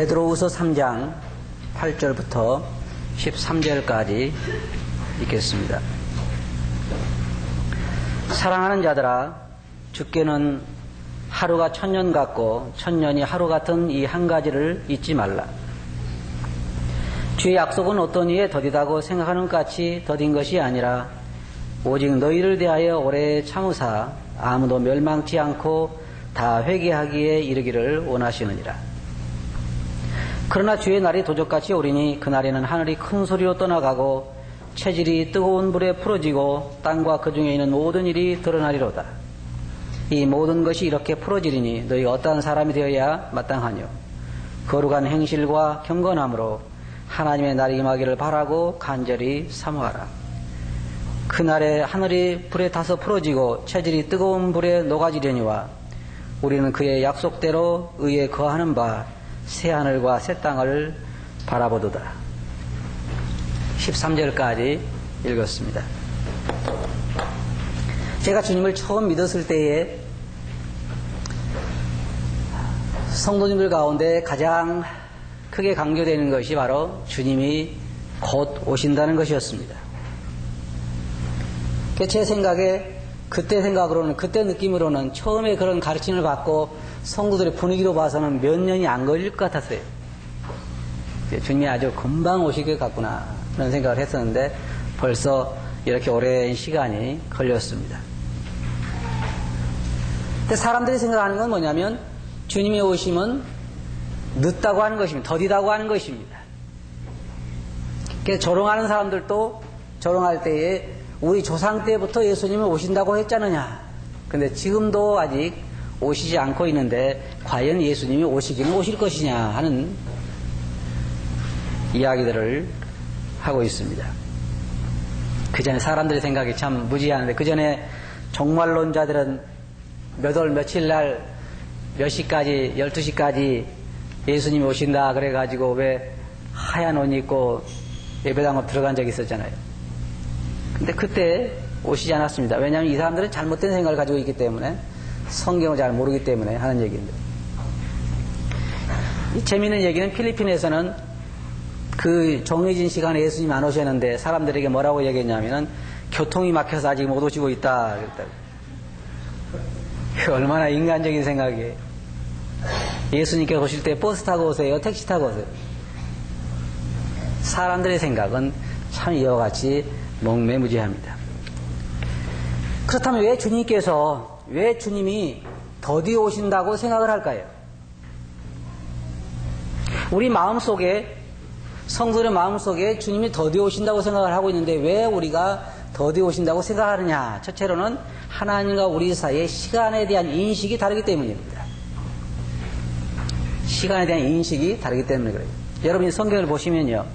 베드로후서 3장 8절부터 13절까지 읽겠습니다. 사랑하는 자들아, 주께는 하루가 천년 같고 천년이 하루 같은 이 한 가지를 잊지 말라. 주의 약속은 어떤 이에 더디다고 생각하는 것 같이 더딘 것이 아니라 오직 너희를 대하여 오래 참으사 아무도 멸망치 않고 다 회개하기에 이르기를 원하시느니라. 그러나 주의 날이 도적같이 오리니 그날에는 하늘이 큰 소리로 떠나가고 체질이 뜨거운 불에 풀어지고 땅과 그 중에 있는 모든 일이 드러나리로다. 이 모든 것이 이렇게 풀어지리니 너희가 어떠한 사람이 되어야 마땅하뇨. 거룩한 행실과 경건함으로 하나님의 날이 임하기를 바라고 간절히 사모하라. 그날에 하늘이 불에 타서 풀어지고 체질이 뜨거운 불에 녹아지려니와 우리는 그의 약속대로 의에 거하는 바 새하늘과 새 땅을 바라보도다. 13절까지 읽었습니다. 제가 주님을 처음 믿었을 때에 성도님들 가운데 가장 크게 강조되는 것이 바로 주님이 곧 오신다는 것이었습니다. 제 생각에 그때 생각으로는, 그때 느낌으로는 처음에 그런 가르침을 받고 성도들의 분위기로 봐서는 몇 년이 안 걸릴 것 같았어요. 주님이 아주 금방 오실 것 같구나 그런 생각을 했었는데 벌써 이렇게 오랜 시간이 걸렸습니다. 근데 사람들이 생각하는 건 뭐냐면 주님이 오심은 늦다고 하는 것입니다. 더디다고 하는 것입니다. 그래서 조롱하는 사람들도 조롱할 때에 우리 조상 때부터 예수님이 오신다고 했잖느냐. 근데 지금도 아직 오시지 않고 있는데 과연 예수님이 오시기는 오실 것이냐 하는 이야기들을 하고 있습니다. 그 전에 사람들의 생각이 참 무지하는데 그 전에 종말론자들은 몇 월 며칠 날 몇 시까지 12시까지 예수님이 오신다 그래가지고 왜 하얀 옷 입고 예배당으로 들어간 적이 있었잖아요. 근데 그때 오시지 않았습니다. 왜냐하면 이 사람들은 잘못된 생각을 가지고 있기 때문에 성경을 잘 모르기 때문에 하는 얘기인데, 이 재미있는 얘기는 필리핀에서는 그 정해진 시간에 예수님 안 오셨는데 사람들에게 뭐라고 얘기했냐면은 교통이 막혀서 아직 못 오시고 있다 그랬다고. 얼마나 인간적인 생각이에요. 예수님께서 오실 때 버스 타고 오세요? 택시 타고 오세요? 사람들의 생각은 참 이와 같이 몽매무지합니다. 그렇다면 왜 주님이 더디 오신다고 생각을 할까요? 우리 마음속에, 성도의 마음속에 주님이 더디 오신다고 생각을 하고 있는데 왜 우리가 더디 오신다고 생각하느냐? 첫째로는 하나님과 우리 사이의 시간에 대한 인식이 다르기 때문입니다. 시간에 대한 인식이 다르기 때문에 그래요. 여러분이 성경을 보시면요,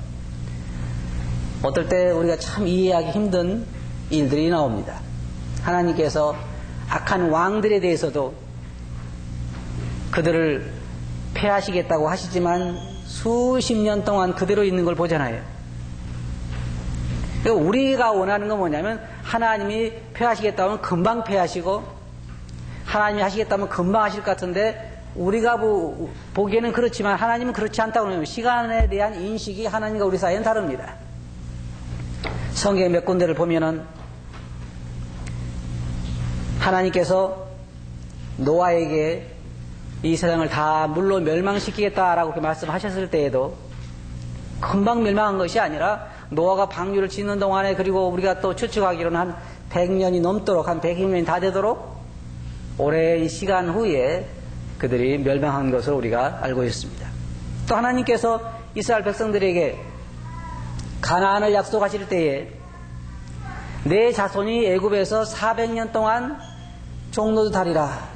어떨 때 우리가 참 이해하기 힘든 일들이 나옵니다. 하나님께서 악한 왕들에 대해서도 그들을 패하시겠다고 하시지만 수십 년 동안 그대로 있는 걸 보잖아요. 우리가 원하는 건 뭐냐면 하나님이 패하시겠다면 금방 패하시고 하나님이 하시겠다면 금방 하실 것 같은데 우리가 보기에는 그렇지만 하나님은 그렇지 않다고 하면 시간에 대한 인식이 하나님과 우리 사이는 다릅니다. 성경의 몇 군데를 보면은 하나님께서 노아에게 이 세상을 다 물로 멸망시키겠다라고 그렇게 말씀하셨을 때에도 금방 멸망한 것이 아니라 노아가 방주를 짓는 동안에, 그리고 우리가 또 추측하기로는 한 100년이 넘도록, 한 100년이 다 되도록 오랜 시간 후에 그들이 멸망한 것을 우리가 알고 있습니다. 또 하나님께서 이스라엘 백성들에게 가나안을 약속하실 때에 내 자손이 애굽에서 400년 동안 종로도 다리라.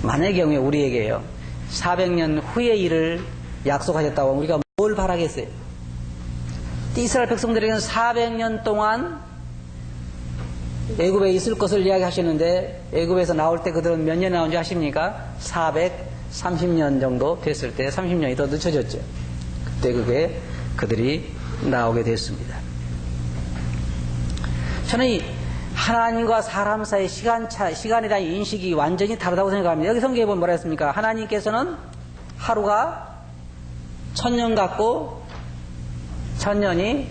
만약의 경우에 우리에게요 400년 후의 일을 약속하셨다고 하면 우리가 뭘 바라겠어요? 이스라엘 백성들에게는 400년 동안 애굽에 있을 것을 이야기하셨는데 애굽에서 나올 때 그들은 몇 년에 나온지 아십니까? 430년 정도 됐을 때 30년이 더 늦춰졌죠. 그때 그게 그들이 나오게 됐습니다. 저는 하나님과 사람 사이의 시간에 대한 인식이 완전히 다르다고 생각합니다. 여기 성경에 보면 뭐라 했습니까? 하나님께서는 하루가 1000년 같고 1000년이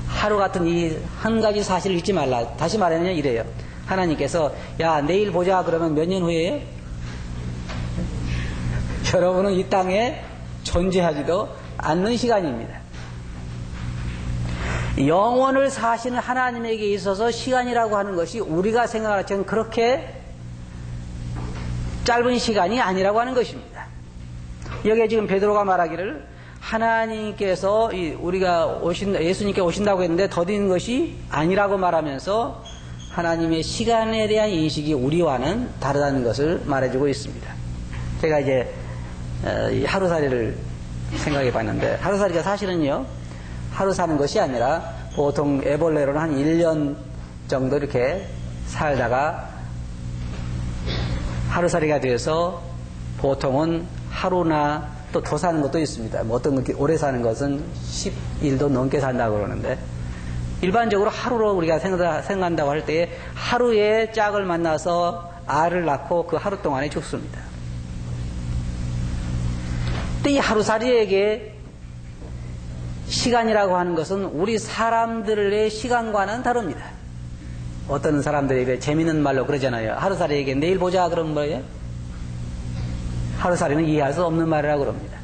하루 같은 이 한 가지 사실을 잊지 말라. 다시 말하면 이래요. 하나님께서 야 내일 보자 그러면 몇 년 후에요? 여러분은 이 땅에 존재하지도 않는 시간입니다. 영원을 사시는 하나님에게 있어서 시간이라고 하는 것이 우리가 생각할 때는 그렇게 짧은 시간이 아니라고 하는 것입니다. 여기에 지금 베드로가 말하기를 하나님께서 우리가 예수님께 오신다고 했는데 더딘 것이 아니라고 말하면서 하나님의 시간에 대한 인식이 우리와는 다르다는 것을 말해주고 있습니다. 제가 이제 하루살이를 생각해 봤는데 하루살이가 사실은요 하루 사는 것이 아니라 보통 애벌레로는 한 1년 정도 이렇게 살다가 하루살이가 돼서 보통은 하루나 또 더 사는 것도 있습니다. 뭐 어떤 오래 사는 것은 10일도 넘게 산다고 그러는데 일반적으로 하루로 우리가 생각한다고 할 때 하루에 짝을 만나서 알을 낳고 그 하루 동안에 죽습니다. 근데 이 하루살이에게 시간이라고 하는 것은 우리 사람들의 시간과는 다릅니다. 어떤 사람들이 재미있는 말로 그러잖아요. 하루살이에게 내일 보자 그러면 뭐예요? 하루살이는 이해할 수 없는 말이라고 그럽니다.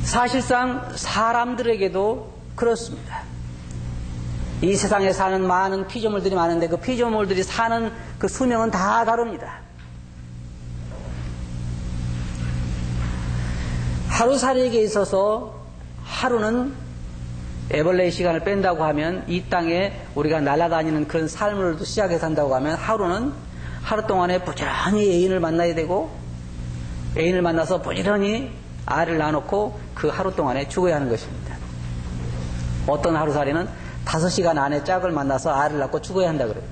사실상 사람들에게도 그렇습니다. 이 세상에 사는 많은 피조물들이 많은데 그 피조물들이 사는 그 수명은 다 다릅니다. 하루살이에게 있어서 하루는 애벌레의 시간을 뺀다고 하면 이 땅에 우리가 날아다니는 그런 삶을 시작해서 한다고 하면 하루는 하루 동안에 부지런히 애인을 만나야 되고 애인을 만나서 부지런히 알을 낳아놓고 그 하루 동안에 죽어야 하는 것입니다. 어떤 하루살이는 5시간 안에 짝을 만나서 알을 낳고 죽어야 한다 그래요.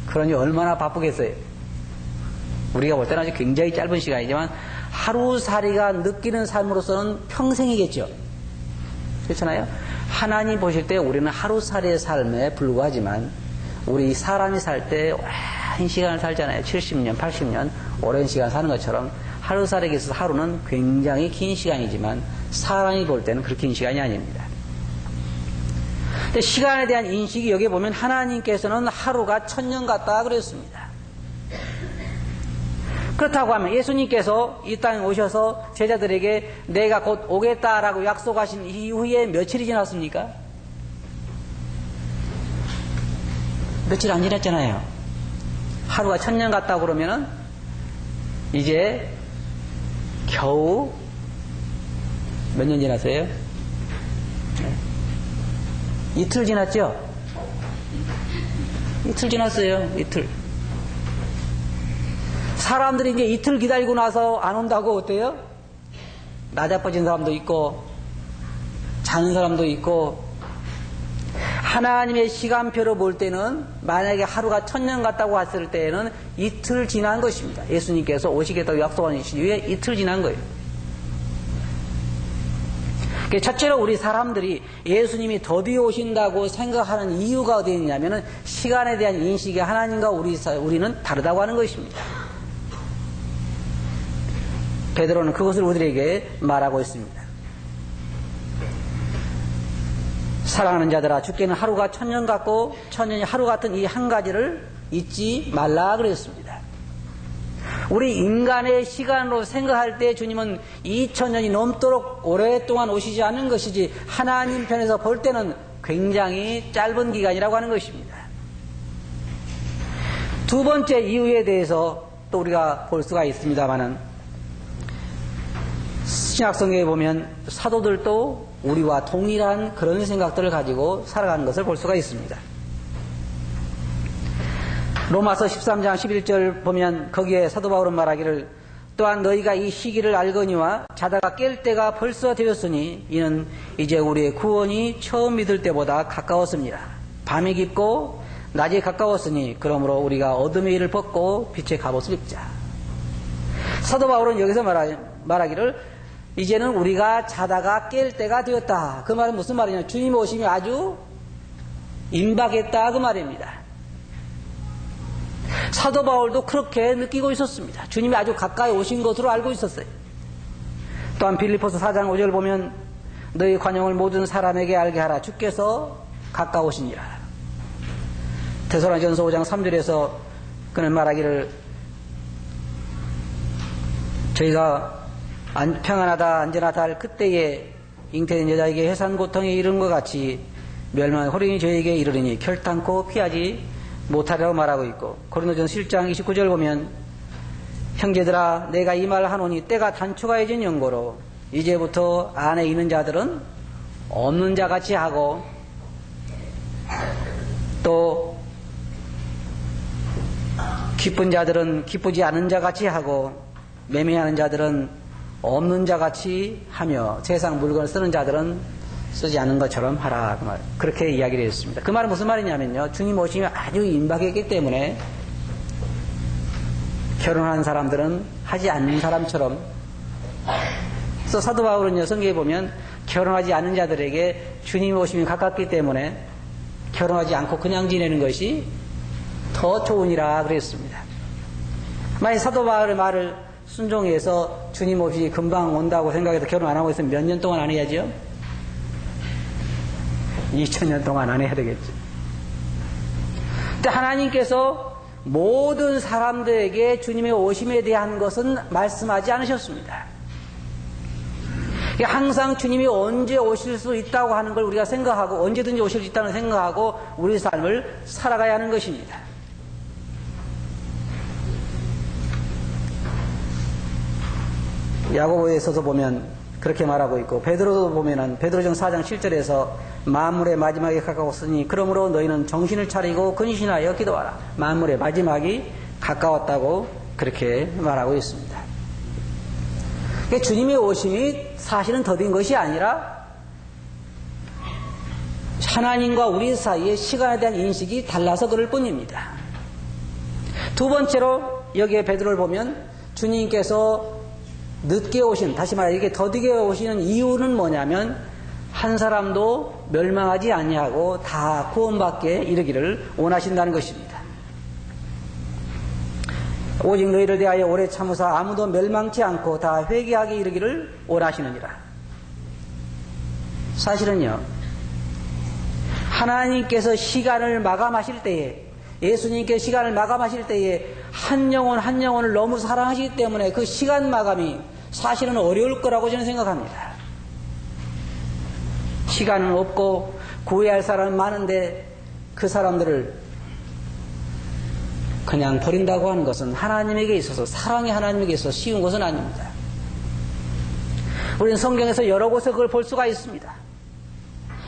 그러니 얼마나 바쁘겠어요. 우리가 볼 때는 아주 굉장히 짧은 시간이지만 하루살이가 느끼는 삶으로서는 평생이겠죠. 그렇잖아요. 하나님 보실 때 우리는 하루살이의 삶에 불과하지만 우리 사람이 살 때 오랜 시간을 살잖아요. 70년, 80년 오랜 시간 사는 것처럼 하루살이에게 있어서 하루는 굉장히 긴 시간이지만 사람이 볼 때는 그렇게 긴 시간이 아닙니다. 근데 시간에 대한 인식이 여기에 보면 하나님께서는 하루가 1000년 같다 그랬습니다. 그렇다고 하면 예수님께서 이 땅에 오셔서 제자들에게 내가 곧 오겠다라고 약속하신 이후에 며칠이 지났습니까? 며칠 안 지났잖아요. 하루가 1000년 같다고 그러면은 이제 겨우 몇 년 지났어요? 네. 이틀 지났죠? 이틀 지났어요. 이틀. 사람들이 이제 이틀 기다리고 나서 안 온다고 어때요? 나자빠진 사람도 있고 자는 사람도 있고 하나님의 시간표로 볼 때는 만약에 하루가 1000년 같다고 했을 때에는 이틀 지난 것입니다. 예수님께서 오시겠다고 약속하신 이후에 이틀 지난 거예요. 첫째로 우리 사람들이 예수님이 더디 오신다고 생각하는 이유가 어디에 있냐면 시간에 대한 인식이 하나님과 우리는 다르다고 하는 것입니다. 베드로는 그것을 우리에게 말하고 있습니다. 사랑하는 자들아 주께는 하루가 1000년 같고 1000년이 하루 같은 이 한 가지를 잊지 말라 그랬습니다. 우리 인간의 시간으로 생각할 때 주님은 2000년이 넘도록 오랫동안 오시지 않은 것이지 하나님 편에서 볼 때는 굉장히 짧은 기간이라고 하는 것입니다. 두 번째 이유에 대해서 또 우리가 볼 수가 있습니다마는 신약성경에 보면 사도들도 우리와 동일한 그런 생각들을 가지고 살아가는 것을 볼 수가 있습니다. 로마서 13장 11절 보면 거기에 사도 바울은 말하기를 또한 너희가 이 시기를 알거니와 자다가 깰 때가 벌써 되었으니 이는 이제 우리의 구원이 처음 믿을 때보다 가까웠습니다. 밤이 깊고 낮이 가까웠으니 그러므로 우리가 어둠의 일을 벗고 빛의 갑옷을 입자. 사도 바울은 여기서 말하기를 이제는 우리가 자다가 깰 때가 되었다. 그 말은 무슨 말이냐? 주님 오심이 아주 임박했다 그 말입니다. 사도 바울도 그렇게 느끼고 있었습니다. 주님이 아주 가까이 오신 것으로 알고 있었어요. 또한 빌립보서 4장 5절 보면 너희 관용을 모든 사람에게 알게 하라. 주께서 가까우시니라. 데살로니가전서 5장 3절에서 그는 말하기를 저희가 평안하다 안전하다 할 그때에 잉태된 여자에게 해산 고통에 이른 것 같이 멸망의 호련이 저에게 이르리니 결단코 피하지 못하리라고 말하고 있고, 고린도전서 7장 29절 보면 형제들아 내가 이 말을 하노니 때가 단초가해진 연고로 이제부터 안에 있는 자들은 없는 자같이 하고 또 기쁜 자들은 기쁘지 않은 자같이 하고 매매하는 자들은 없는 자같이 하며 세상 물건을 쓰는 자들은 쓰지 않는 것처럼 하라. 그 말. 그렇게 이야기를 했습니다. 그 말은 무슨 말이냐면요. 주님 오심이 아주 임박했기 때문에 결혼한 사람들은 하지 않는 사람처럼, 그래서 사도 바울은요, 성경에 보면 결혼하지 않는 자들에게 주님 오심이 가깝기 때문에 결혼하지 않고 그냥 지내는 것이 더 좋으니라 그랬습니다. 만약 사도 바울의 말을 순종해서 주님 오심이 금방 온다고 생각해서 결혼 안 하고 있으면 몇 년 동안 안 해야죠? 2000년 동안 안 해야 되겠죠. 근데 하나님께서 모든 사람들에게 주님의 오심에 대한 것은 말씀하지 않으셨습니다. 항상 주님이 언제 오실 수 있다고 하는 걸 우리가 생각하고 언제든지 오실 수 있다는 생각하고 우리 삶을 살아가야 하는 것입니다. 야고보에서도 보면 그렇게 말하고 있고, 베드로도 보면은 베드로전 4장 7절에서 만물의 마지막에 가까웠으니 그러므로 너희는 정신을 차리고 근신하여 기도하라. 만물의 마지막이 가까웠다고 그렇게 말하고 있습니다. 그러니까 주님의 오심이 사실은 더딘 것이 아니라 하나님과 우리 사이의 시간에 대한 인식이 달라서 그럴 뿐입니다. 두 번째로 여기에 베드로를 보면 주님께서 늦게 오신, 다시 말해 이게 더디게 오시는 이유는 뭐냐면 한 사람도 멸망하지 아니하고 다 구원받게 이르기를 원하신다는 것입니다. 오직 너희를 대하여 오래 참으사 아무도 멸망치 않고 다 회개하게 이르기를 원하시느니라. 사실은요, 하나님께서 시간을 마감하실 때에, 예수님께서 시간을 마감하실 때에 한 영혼 한 영혼을 너무 사랑하시기 때문에 그 시간 마감이 사실은 어려울 거라고 저는 생각합니다. 시간은 없고 구해야 할 사람은 많은데 그 사람들을 그냥 버린다고 하는 것은 하나님에게 있어서, 사랑의 하나님에게 있어서 쉬운 것은 아닙니다. 우리는 성경에서 여러 곳에 그걸 볼 수가 있습니다.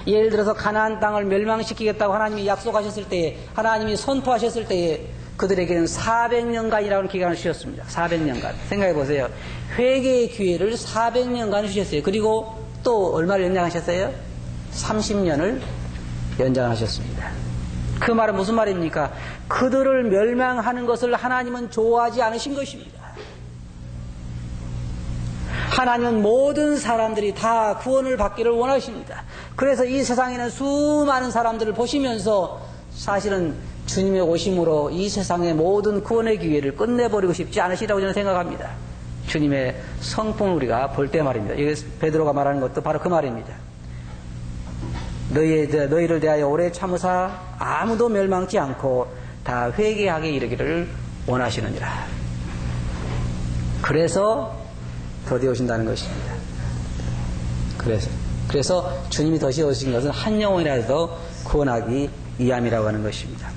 예를 들어서 가나안 땅을 멸망시키겠다고 하나님이 약속하셨을 때에, 하나님이 선포하셨을 때에 그들에게는 400년간이라는 기간을 주셨습니다. 400년간. 생각해 보세요. 회개의 기회를 400년간 주셨어요. 그리고 또 얼마를 연장하셨어요? 30년을 연장하셨습니다. 그 말은 무슨 말입니까? 그들을 멸망하는 것을 하나님은 좋아하지 않으신 것입니다. 하나님은 모든 사람들이 다 구원을 받기를 원하십니다. 그래서 이 세상에는 수많은 사람들을 보시면서 사실은 주님의 오심으로 이 세상의 모든 구원의 기회를 끝내버리고 싶지 않으시다고 저는 생각합니다. 주님의 성품을 우리가 볼 때 말입니다. 이게 베드로가 말하는 것도 바로 그 말입니다. 너희를 대하여 오래 참으사 아무도 멸망치 않고 다 회개하게 이르기를 원하시느니라. 그래서 더디 오신다는 것입니다. 그래서 주님이 더디 오신 것은 한 영혼이라도 구원하기 위함이라고 하는 것입니다.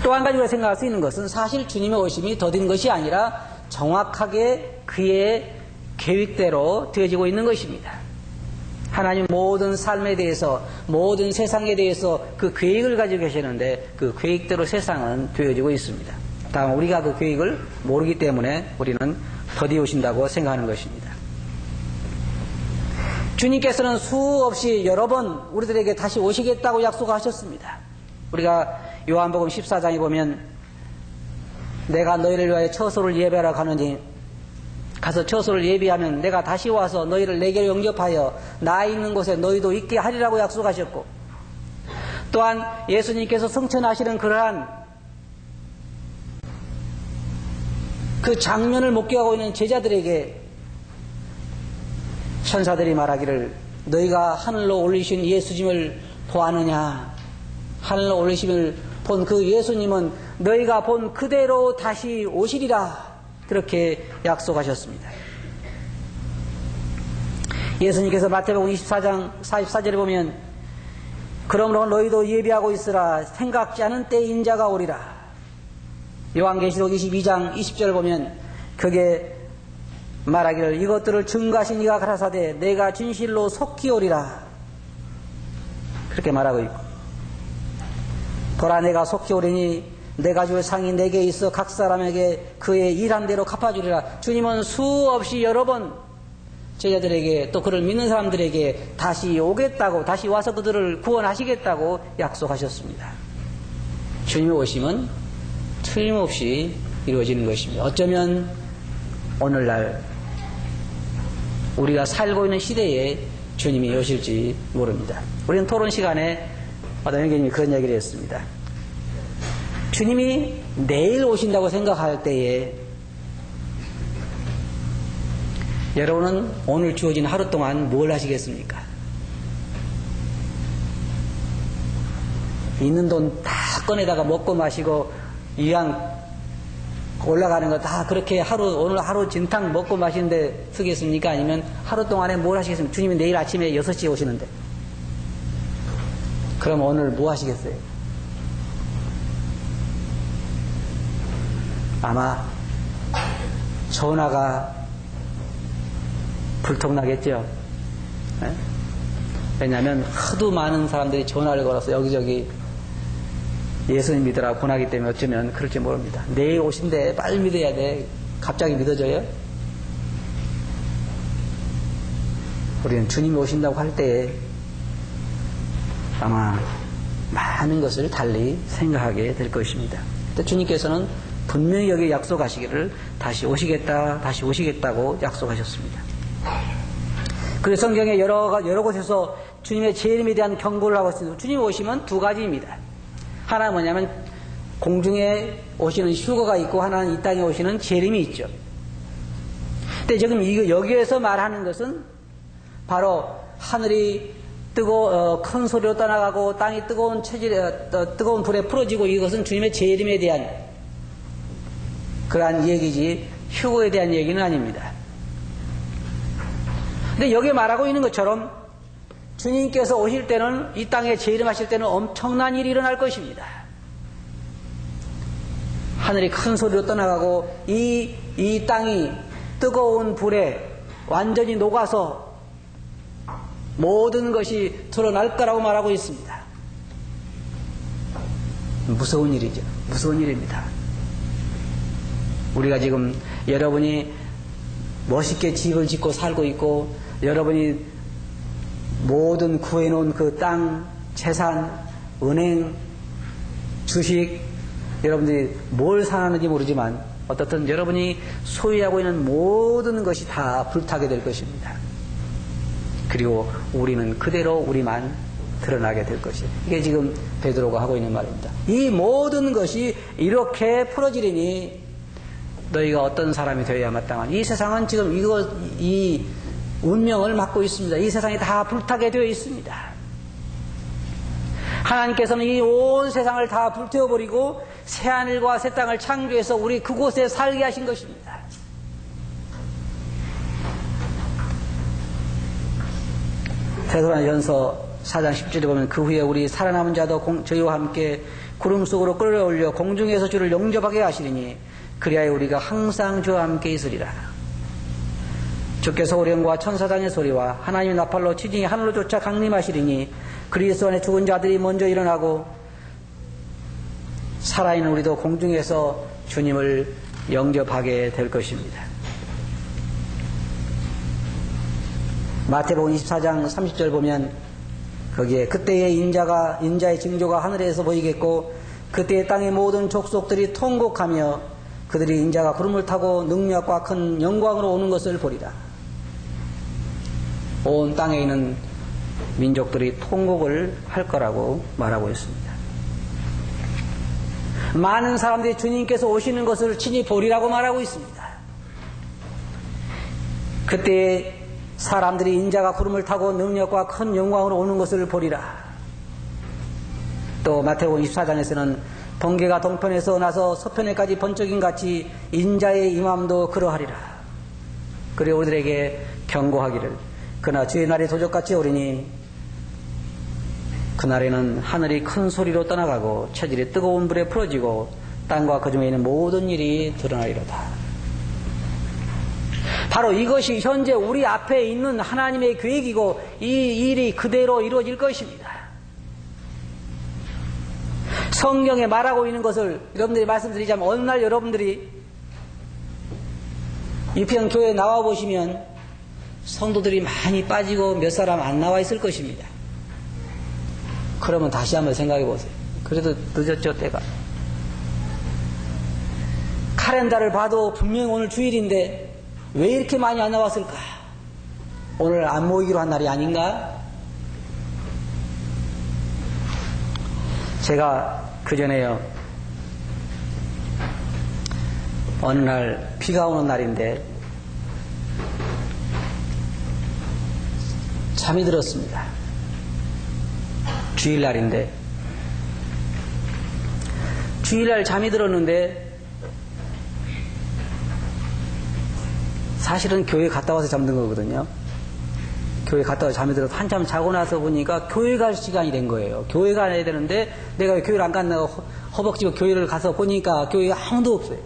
또 한 가지 우리가 생각할 수 있는 것은 사실 주님의 오심이 더딘 것이 아니라 정확하게 그의 계획대로 되어지고 있는 것입니다. 하나님 모든 삶에 대해서, 모든 세상에 대해서 그 계획을 가지고 계시는데 그 계획대로 세상은 되어지고 있습니다. 다만 우리가 그 계획을 모르기 때문에 우리는 더디 오신다고 생각하는 것입니다. 주님께서는 수없이 여러 번 우리들에게 다시 오시겠다고 약속하셨습니다. 우리가 요한복음 14장에 보면 내가 너희를 위하여 처소를 예배하러 가느니 가서 처소를 예비하면 내가 다시 와서 너희를 내게로 영접하여 나 있는 곳에 너희도 있게 하리라고 약속하셨고, 또한 예수님께서 승천하시는 그러한 그 장면을 목격하고 있는 제자들에게 천사들이 말하기를 너희가 하늘로 올리신 예수님을 보았느냐? 하늘로 올리심을 본 그 예수님은 너희가 본 그대로 다시 오시리라. 그렇게 약속하셨습니다. 예수님께서 마태복음 24장 44절에 보면 그러므로 너희도 예비하고 있으라. 생각지 않은 때에 인자가 오리라. 요한계시록 22장 20절을 보면 그게 말하기를 이것들을 증거하신 이가 가라사대 내가 진실로 속히 오리라. 그렇게 말하고 있고 보라 내가 속히 오리니 내가 줄 상이 내게 있어 각 사람에게 그의 일한 대로 갚아주리라. 주님은 수없이 여러 번 제자들에게 또 그를 믿는 사람들에게 다시 오겠다고 다시 와서 그들을 구원하시겠다고 약속하셨습니다. 주님의 오심은 틀림없이 이루어지는 것입니다. 어쩌면 오늘날 우리가 살고 있는 시대에 주님이 오실지 모릅니다. 우리는 토론 시간에 어떤 형님이 그런 얘기를 했습니다. 주님이 내일 오신다고 생각할 때에 여러분은 오늘 주어진 하루 동안 뭘 하시겠습니까? 있는 돈 다 꺼내다가 먹고 마시고 이왕 올라가는 거 다 그렇게 오늘 하루 진탕 먹고 마시는데 쓰겠습니까? 아니면 하루 동안에 뭘 하시겠습니까? 주님이 내일 아침에 6시에 오시는데 그럼 오늘 뭐 하시겠어요? 아마 전화가 불통나겠죠. 네? 왜냐하면 하도 많은 사람들이 전화를 걸어서 여기저기 예수님 믿으라고 권하기 때문에 어쩌면 그럴지 모릅니다. 내일 오신대 빨리 믿어야 돼. 갑자기 믿어져요? 우리는 주님이 오신다고 할 때에 아마 많은 것을 달리 생각하게 될 것입니다. 주님께서는 분명히 여기 약속하시기를 다시 오시겠다고 약속하셨습니다. 그래서 성경에 여러 곳에서 주님의 재림에 대한 경고를 하고 있습니다. 주님 오시면 두 가지입니다. 하나는 뭐냐면 공중에 오시는 휴거가 있고 하나는 이 땅에 오시는 재림이 있죠. 근데 지금 여기에서 말하는 것은 바로 하늘이 큰 소리로 떠나가고 땅이 뜨거운 불에 풀어지고 이것은 주님의 재림에 대한 그러한 얘기지 휴거에 대한 얘기는 아닙니다. 근데 여기 말하고 있는 것처럼 주님께서 오실 때는 이 땅에 재림하실 때는 엄청난 일이 일어날 것입니다. 하늘이 큰 소리로 떠나가고 이 땅이 뜨거운 불에 완전히 녹아서 모든 것이 드러날 거라고 말하고 있습니다. 무서운 일이죠. 무서운 일입니다. 우리가 지금 여러분이 멋있게 집을 짓고 살고 있고 여러분이 모든 구해놓은 그 땅, 재산, 은행, 주식 여러분들이 뭘 사는지 모르지만 어떻든 여러분이 소유하고 있는 모든 것이 다 불타게 될 것입니다. 그리고 우리는 그대로 우리만 드러나게 될 것이에요. 이게 지금 베드로가 하고 있는 말입니다. 이 모든 것이 이렇게 풀어지리니 너희가 어떤 사람이 되어야 마땅한 이 세상은 지금 이 운명을 맡고 있습니다. 이 세상이 다 불타게 되어 있습니다. 하나님께서는 이 온 세상을 다 불태워버리고 새하늘과 새 땅을 창조해서 우리 그곳에 살게 하신 것입니다. 데살로니가전서 4장 10절에 보면 그 후에 우리 살아남은 자도 저희와 함께 구름 속으로 끌어올려 공중에서 주를 영접하게 하시리니 그리하여 우리가 항상 주와 함께 있으리라. 주께서 오령과 천사장의 소리와 하나님의 나팔로 지진이 하늘로 쫓아 강림하시리니 그리스도 안에 죽은 자들이 먼저 일어나고 살아있는 우리도 공중에서 주님을 영접하게 될 것입니다. 마태복음 24장 30절 보면 거기에 그때의 인자의 징조가 하늘에서 보이겠고 그때의 땅의 모든 족속들이 통곡하며 그들이 인자가 구름을 타고 능력과 큰 영광으로 오는 것을 보리라. 온 땅에 있는 민족들이 통곡을 할 거라고 말하고 있습니다. 많은 사람들이 주님께서 오시는 것을 친히 보리라고 말하고 있습니다. 그때 사람들이 인자가 구름을 타고 능력과 큰 영광으로 오는 것을 보리라. 또 마태복음 24장에서는 번개가 동편에서 나서 서편에까지 번쩍임 같이 인자의 임함도 그러하리라. 그리고 우리들에게 경고하기를 그러나 주의 날이 도적같이 오리니 그날에는 하늘이 큰 소리로 떠나가고 체질이 뜨거운 불에 풀어지고 땅과 그 중에 있는 모든 일이 드러나리로다. 바로 이것이 현재 우리 앞에 있는 하나님의 계획이고 이 일이 그대로 이루어질 것입니다. 성경에 말하고 있는 것을 여러분들이 말씀드리자면 어느 날 여러분들이 유평교회에 나와 보시면 성도들이 많이 빠지고 몇 사람 안 나와 있을 것입니다. 그러면 다시 한번 생각해 보세요. 그래도 늦었죠, 때가. 카렌다를 봐도 분명히 오늘 주일인데 왜 이렇게 많이 안 나왔을까? 오늘 안 모이기로 한 날이 아닌가? 제가 그전에요, 어느 날 비가 오는 날인데 잠이 들었습니다. 주일날인데 주일날 잠이 들었는데 사실은 교회 갔다 와서 잠든 거거든요. 교회 갔다 와서 잠이 들어서 한참 자고 나서 보니까 교회 갈 시간이 된 거예요. 교회 가야 되는데 내가 왜 교회를 안 갔나 허벅지고 교회를 가서 보니까 교회에 아무도 없어요.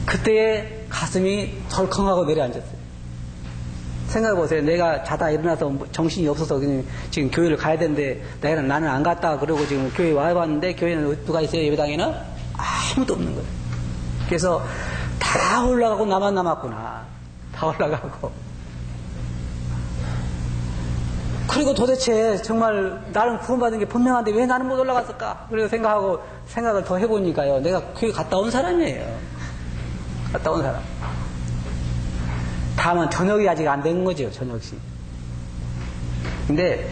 그때 가슴이 덜컹하고 내려앉았어요. 생각해보세요. 내가 자다 일어나서 정신이 없어서 지금 교회를 가야 되는데 나는 안 갔다 그러고 지금 교회에 와봤는데 교회는 누가 있어요? 예배당에는? 아무도 없는 거예요. 그래서 다 올라가고 나만 남았구나. 다 올라가고. 그리고 도대체 정말 나는 구원받은 게 분명한데 왜 나는 못 올라갔을까? 그래서 생각을 더 해보니까요. 내가 교회 갔다 온 사람이에요. 갔다 온 사람. 다만 저녁이 아직 안 된 거죠, 저녁이. 근데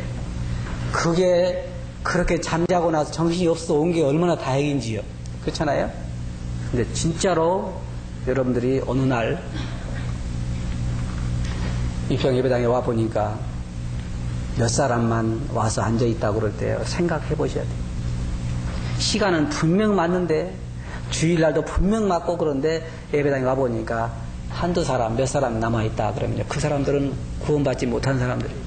그게 그렇게 잠자고 나서 정신이 없어서 온 게 얼마나 다행인지요. 그렇잖아요? 근데 진짜로 여러분들이 어느 날 입평 예배당에 와 보니까 몇 사람만 와서 앉아 있다고 그럴 때 생각해 보셔야 돼요. 시간은 분명 맞는데 주일날도 분명 맞고 그런데 예배당에 와 보니까 한두 사람, 몇 사람 남아있다 그러면 그 사람들은 구원받지 못한 사람들이에요.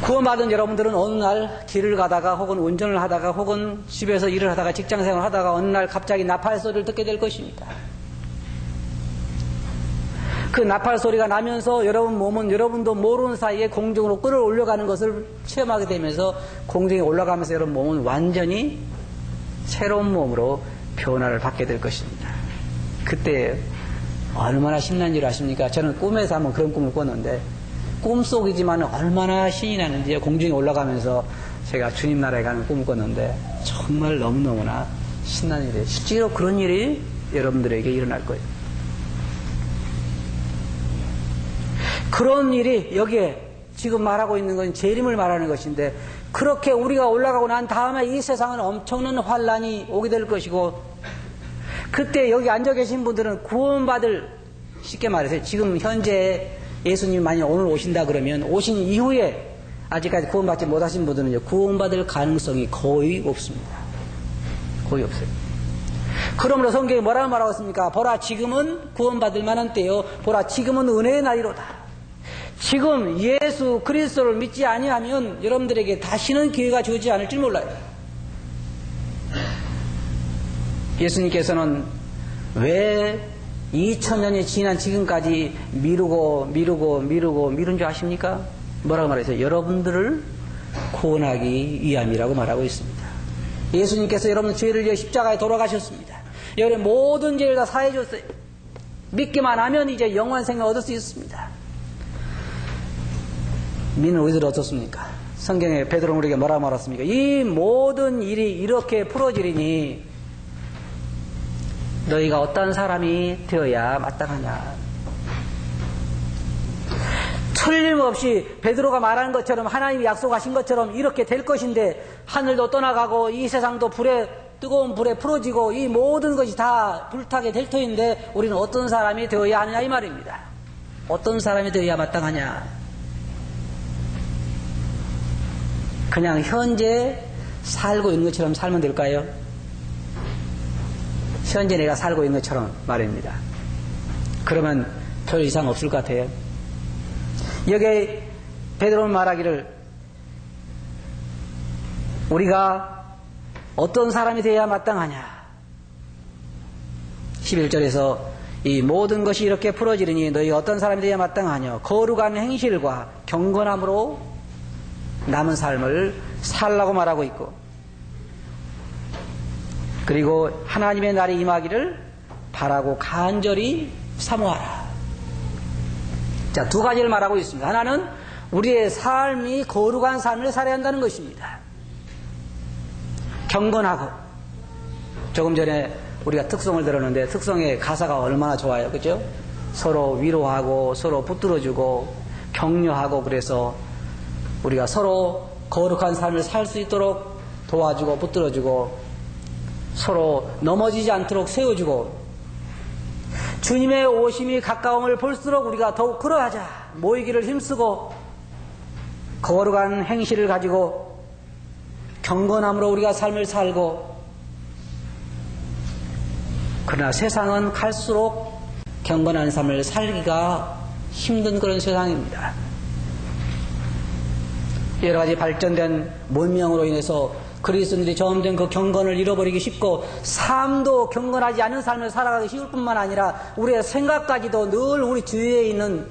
구원받은 여러분들은 어느 날 길을 가다가 혹은 운전을 하다가 혹은 집에서 일을 하다가 직장생활을 하다가 어느 날 갑자기 나팔 소리를 듣게 될 것입니다. 그 나팔 소리가 나면서 여러분 몸은 여러분도 모르는 사이에 공중으로 끌어올려가는 것을 체험하게 되면서 공중에 올라가면서 여러분 몸은 완전히 새로운 몸으로 변화를 받게 될 것입니다. 그때 얼마나 신난 줄 아십니까? 저는 꿈에서 한번 그런 꿈을 꿨는데 꿈속이지만 얼마나 신이 나는지요. 공중에 올라가면서 제가 주님 나라에 가는 꿈을 꿨는데 정말 너무너무나 신나는 일이에요. 실제로 그런 일이 여러분들에게 일어날 거예요. 그런 일이 여기에 지금 말하고 있는 건 재림을 말하는 것인데 그렇게 우리가 올라가고 난 다음에 이 세상은 엄청난 환란이 오게 될 것이고 그때 여기 앉아 계신 분들은 구원받을, 쉽게 말해서 지금 현재 예수님이 만약 오늘 오신다 그러면 오신 이후에 아직까지 구원받지 못하신 분들은 구원받을 가능성이 거의 없습니다. 거의 없어요. 그러므로 성경이 뭐라고 말하고 있습니까? 보라 지금은 구원받을 만한 때요 보라 지금은 은혜의 날이로다. 지금 예수 그리스도를 믿지 아니하면 여러분들에게 다시는 기회가 주어지지 않을 줄 몰라요. 예수님께서는 왜 2000년이 지난 지금까지 미룬 줄 아십니까? 뭐라고 말했어요? 여러분들을 구원하기 위함이라고 말하고 있습니다. 예수님께서 여러분 죄를 위해 십자가에 돌아가셨습니다. 여러분의 모든 죄를 다 사해 줬어요. 믿기만 하면 이제 영원한 생명을 얻을 수 있습니다. 믿는 우리들은 어떻습니까? 성경에 베드로는 우리에게 뭐라고 말했습니까? 이 모든 일이 이렇게 풀어지리니 너희가 어떤 사람이 되어야 마땅하냐. 틀림없이 베드로가 말하는 것처럼 하나님이 약속하신 것처럼 이렇게 될 것인데 하늘도 떠나가고 이 세상도 뜨거운 불에 풀어지고 이 모든 것이 다 불타게 될 터인데 우리는 어떤 사람이 되어야 하느냐 이 말입니다. 어떤 사람이 되어야 마땅하냐. 그냥 현재 살고 있는 것처럼 살면 될까요? 현재 내가 살고 있는 것처럼 말입니다. 그러면 별 이상 없을 것 같아요. 여기 베드로는 말하기를 우리가 어떤 사람이 되어야 마땅하냐. 11절에서 이 모든 것이 이렇게 풀어지르니 너희 어떤 사람이 되어야 마땅하냐. 거룩한 행실과 경건함으로 남은 삶을 살라고 말하고 있고, 그리고 하나님의 날이 임하기를 바라고 간절히 사모하라. 자, 두 가지를 말하고 있습니다. 하나는 우리의 삶이 거룩한 삶을 살아야 한다는 것입니다. 경건하고, 조금 전에 우리가 특송을 들었는데 특송의 가사가 얼마나 좋아요. 그죠? 서로 위로하고 서로 붙들어주고 격려하고, 그래서 우리가 서로 거룩한 삶을 살 수 있도록 도와주고 붙들어주고 서로 넘어지지 않도록 세워주고, 주님의 오심이 가까움을 볼수록 우리가 더욱 그러하자. 모이기를 힘쓰고 거룩한 행실을 가지고 경건함으로 우리가 삶을 살고, 그러나 세상은 갈수록 경건한 삶을 살기가 힘든 그런 세상입니다. 여러 가지 발전된 문명으로 인해서 그리스도인들이 점점 그 경건을 잃어버리기 쉽고, 삶도 경건하지 않은 삶을 살아가기 쉬울 뿐만 아니라 우리의 생각까지도 늘 우리 주위에 있는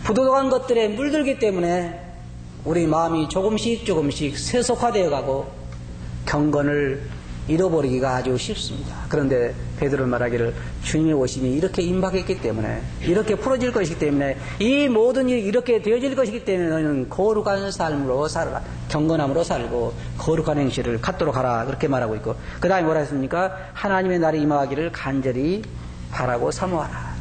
부도덕한 것들에 물들기 때문에 우리 마음이 조금씩 세속화되어 가고 경건을 잃어버리기가 아주 쉽습니다. 그런데 베드로는 말하기를 주님의 오심이 이렇게 임박했기 때문에, 이렇게 풀어질 것이기 때문에, 이 모든 일이 이렇게 되어질 것이기 때문에 너희는 거룩한 삶으로 살아라. 경건함으로 살고 거룩한 행실을 갖도록 하라. 그렇게 말하고 있고, 그 다음에 뭐라 했습니까? 하나님의 날이 임하기를 간절히 바라고 사모하라.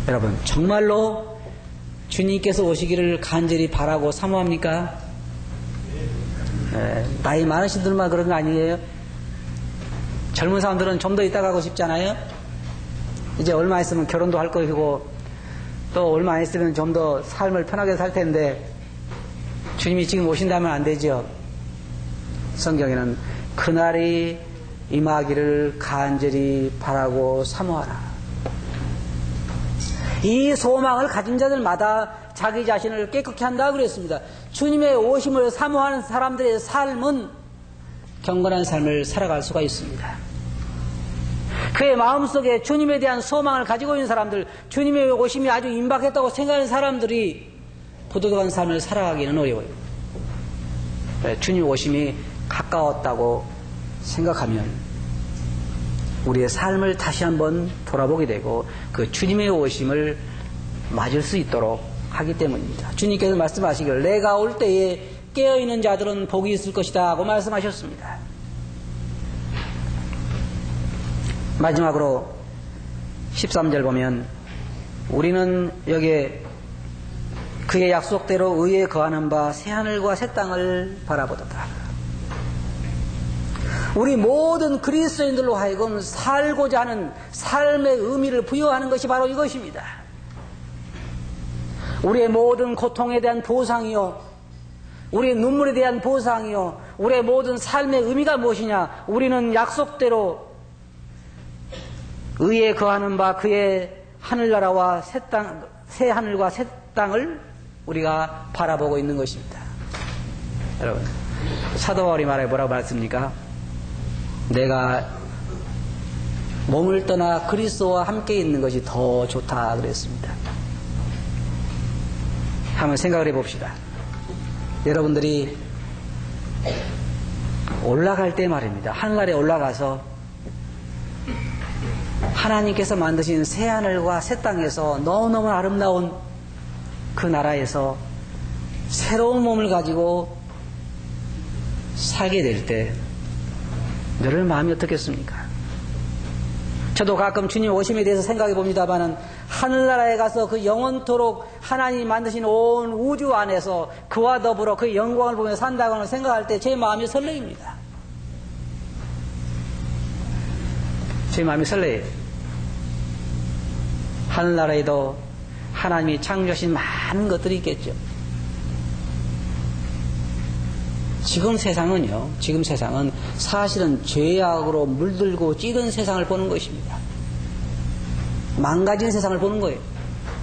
여러분, 정말로 주님께서 오시기를 간절히 바라고 사모합니까? 나이 많으신 분들만 그런 거 아니에요? 젊은 사람들은 좀 더 있다 가고 싶잖아요? 이제 얼마 있으면 결혼도 할 것이고, 또 얼마 있으면 좀 더 삶을 편하게 살 텐데, 주님이 지금 오신다면 안 되죠? 성경에는 그날이 임하기를 간절히 바라고 사모하라. 이 소망을 가진 자들마다 자기 자신을 깨끗게 한다 그랬습니다. 주님의 오심을 사모하는 사람들의 삶은 경건한 삶을 살아갈 수가 있습니다. 그의 마음속에 주님에 대한 소망을 가지고 있는 사람들, 주님의 오심이 아주 임박했다고 생각하는 사람들이 부도덕한 삶을 살아가기는 어려워요. 주님 오심이 가까웠다고 생각하면 우리의 삶을 다시 한번 돌아보게 되고 그 주님의 오심을 맞을 수 있도록 하기 때문입니다. 주님께서 말씀하시기를 내가 올 때에 깨어있는 자들은 복이 있을 것이다 하고 말씀하셨습니다. 마지막으로 13절 보면 우리는 여기에 그의 약속대로 의에 거하는 바 새하늘과 새 땅을 바라보도다. 우리 모든 그리스도인들로 하여금 살고자 하는 삶의 의미를 부여하는 것이 바로 이것입니다. 우리의 모든 고통에 대한 보상이요, 우리의 눈물에 대한 보상이요, 우리의 모든 삶의 의미가 무엇이냐? 우리는 약속대로 의에 거하는 바 그의 하늘나라와 새 하늘과 새 땅을 우리가 바라보고 있는 것입니다. 여러분, 사도 바울이 말해 뭐라고 말했습니까? 내가 몸을 떠나 그리스도와 함께 있는 것이 더 좋다 그랬습니다. 한번 생각을 해봅시다. 여러분들이 올라갈 때 말입니다. 하늘나라에 올라가서 하나님께서 만드신 새 하늘과 새 땅에서 너무너무 아름다운 그 나라에서 새로운 몸을 가지고 살게 될 때 너를 마음이 어떻겠습니까? 저도 가끔 주님 오심에 대해서 생각해 봅니다만은 하늘나라에 가서 그 영원토록 하나님이 만드신 온 우주 안에서 그와 더불어 그 영광을 보며 산다고 생각할 때 제 마음이 설레입니다. 제 마음이 설레요. 하늘나라에도 하나님이 창조하신 많은 것들이 있겠죠. 지금 세상은 사실은 죄악으로 물들고 찌든 세상을 보는 것입니다. 망가진 세상을 보는 거예요.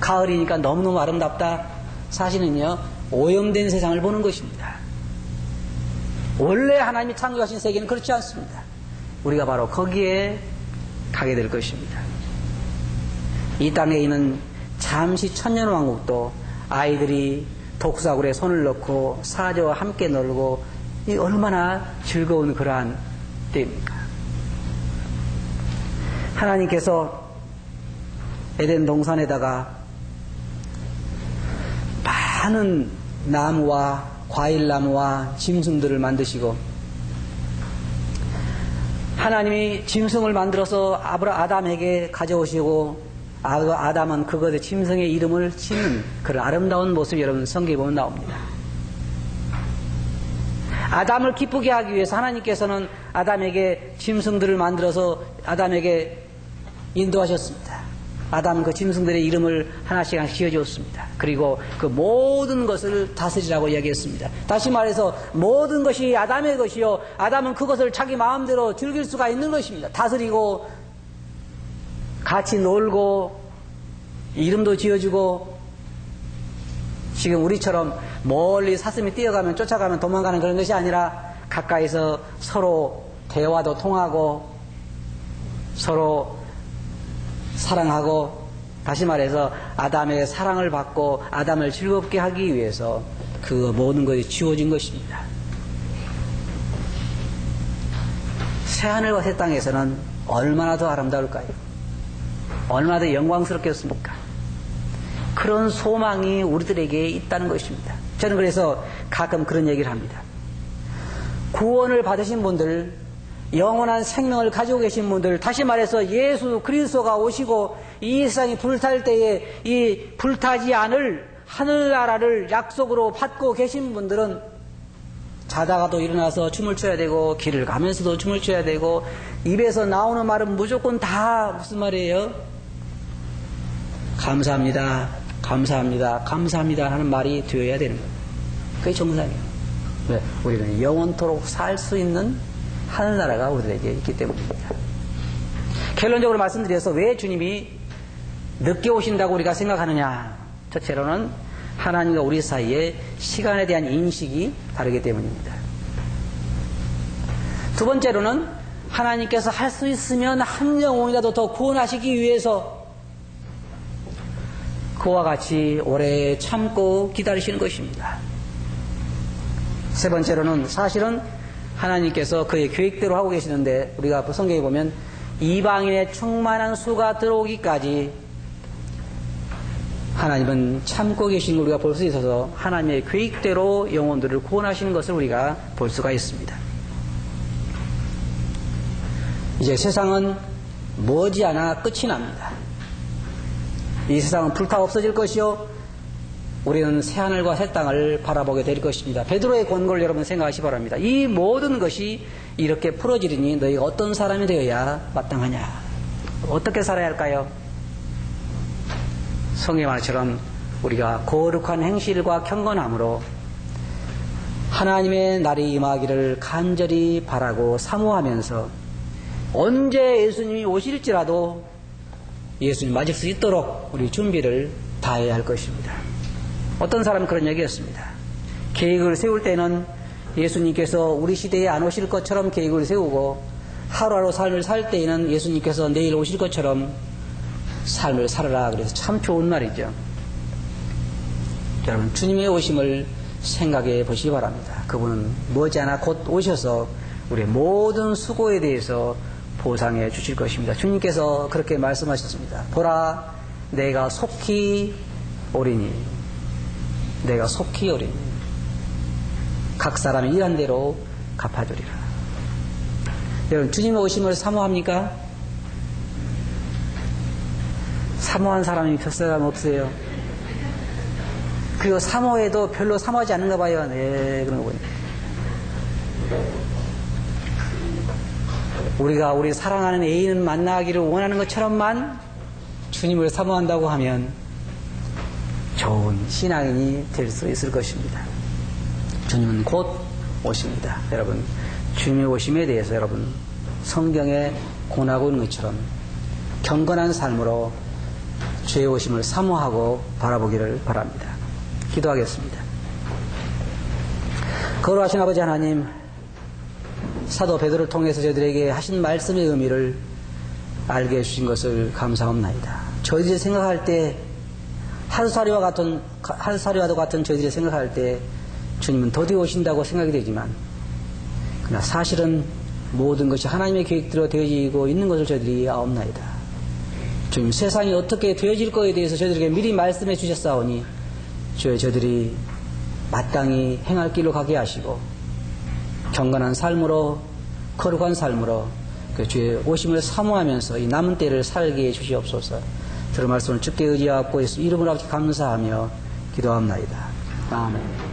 가을이니까 너무너무 아름답다. 사실은요, 오염된 세상을 보는 것입니다. 원래 하나님이 창조하신 세계는 그렇지 않습니다. 우리가 바로 거기에 가게 될 것입니다. 이 땅에 있는 잠시 천년왕국도 아이들이 독사굴에 손을 넣고 사자와 함께 놀고 이 얼마나 즐거운 그러한 때입니까? 하나님께서 에덴 동산에다가 많은 나무와 과일나무와 짐승들을 만드시고 하나님이 짐승을 만들어서 아담에게 가져오시고 아담은 그것의 짐승의 이름을 짓는 그런 아름다운 모습이 여러분 성경에 보면 나옵니다. 아담을 기쁘게 하기 위해서 하나님께서는 아담에게 짐승들을 만들어서 아담에게 인도하셨습니다. 아담은 그 짐승들의 이름을 하나씩 지어주었습니다. 그리고 그 모든 것을 다스리라고 이야기했습니다. 다시 말해서 모든 것이 아담의 것이요, 아담은 그것을 자기 마음대로 즐길 수가 있는 것입니다. 다스리고 같이 놀고 이름도 지어주고, 지금 우리처럼 멀리 사슴이 뛰어가면 쫓아가면 도망가는 그런 것이 아니라 가까이서 서로 대화도 통하고 서로 사랑하고, 다시 말해서 아담의 사랑을 받고 아담을 즐겁게 하기 위해서 그 모든 것이 지워진 것입니다. 새하늘과 새 땅에서는 얼마나 더 아름다울까요? 얼마나 더 영광스럽겠습니까? 그런 소망이 우리들에게 있다는 것입니다. 저는 그래서 가끔 그런 얘기를 합니다. 구원을 받으신 분들, 영원한 생명을 가지고 계신 분들, 다시 말해서 예수 그리스도가 오시고 이 세상이 불탈 때에 이 불타지 않을 하늘나라를 약속으로 받고 계신 분들은 자다가도 일어나서 춤을 춰야 되고, 길을 가면서도 춤을 춰야 되고, 입에서 나오는 말은 무조건 다 무슨 말이에요? 감사합니다, 감사합니다, 감사합니다 하는 말이 되어야 되는 거예요. 그게 정상이에요. 왜? 우리는 영원토록 살 수 있는 하늘나라가 우리에게 있기 때문입니다. 결론적으로 말씀드려서 왜 주님이 늦게 오신다고 우리가 생각하느냐? 첫째로는 하나님과 우리 사이에 시간에 대한 인식이 다르기 때문입니다. 두 번째로는 하나님께서 할 수 있으면 한 영혼이라도 더 구원하시기 위해서 그와 같이 오래 참고 기다리시는 것입니다. 세 번째로는 사실은 하나님께서 그의 계획대로 하고 계시는데, 우리가 성경에 보면 이방인의 충만한 수가 들어오기까지 하나님은 참고 계신 걸 우리가 볼 수 있어서 하나님의 계획대로 영혼들을 구원하시는 것을 우리가 볼 수가 있습니다. 이제 세상은 머지않아 끝이 납니다. 이 세상은 불타 없어질 것이요, 우리는 새하늘과 새 땅을 바라보게 될 것입니다. 베드로의 권고를 여러분 생각하시 기 바랍니다. 이 모든 것이 이렇게 풀어지리니 너희가 어떤 사람이 되어야 마땅하냐? 어떻게 살아야 할까요? 성경의 말처럼 우리가 거룩한 행실과 경건함으로 하나님의 날이 임하기를 간절히 바라고 사모하면서 언제 예수님이 오실지라도 예수님 맞을 수 있도록 우리 준비를 다해야 할 것입니다. 어떤 사람은 그런 얘기였습니다. 계획을 세울 때는 예수님께서 우리 시대에 안 오실 것처럼 계획을 세우고, 하루하루 삶을 살 때에는 예수님께서 내일 오실 것처럼 삶을 살아라. 그래서 참 좋은 말이죠. 여러분, 주님의 오심을 생각해 보시기 바랍니다. 그분은 머지않아 곧 오셔서 우리의 모든 수고에 대해서 보상해 주실 것입니다. 주님께서 그렇게 말씀하셨습니다. 보라, 내가 속히 오리니, 내가 속히 오리니 각 사람이 일한 대로 갚아주리라. 여러분, 주님의 오심을 사모합니까? 사모한 사람이 뱃사람 없어요. 그리고 사모해도 별로 사모하지 않는가 봐요. 네, 그런 거 보니까. 우리가 우리 사랑하는 애인을 만나기를 원하는 것처럼만 주님을 사모한다고 하면 좋은 신앙인이 될 수 있을 것입니다. 주님은 곧 오십니다. 여러분, 주님의 오심에 대해서 여러분 성경에 권하고 있는 것처럼 경건한 삶으로 주의 오심을 사모하고 바라보기를 바랍니다. 기도하겠습니다. 거룩하신 아버지 하나님, 사도 베드로를 통해서 저희들에게 하신 말씀의 의미를 알게 해주신 것을 감사합니다. 저희들이 생각할 때 하루살이와도 같은 저희들이 생각할 때 주님은 더디 오신다고 생각이 되지만, 그러나 사실은 모든 것이 하나님의 계획대로 되어지고 있는 것을 저희들이 아옵나이다. 주님, 세상이 어떻게 되어질 것에 대해서 저희들에게 미리 말씀해 주셨사오니 주여, 저희들이 마땅히 행할 길로 가게 하시고 경건한 삶으로, 거룩한 삶으로 그 주의 오심을 사모하면서 이 남은 때를 살게 해 주시옵소서. 들은 말씀을 주께 의지하고 이름으로 감사하며 기도합나이다. 아멘.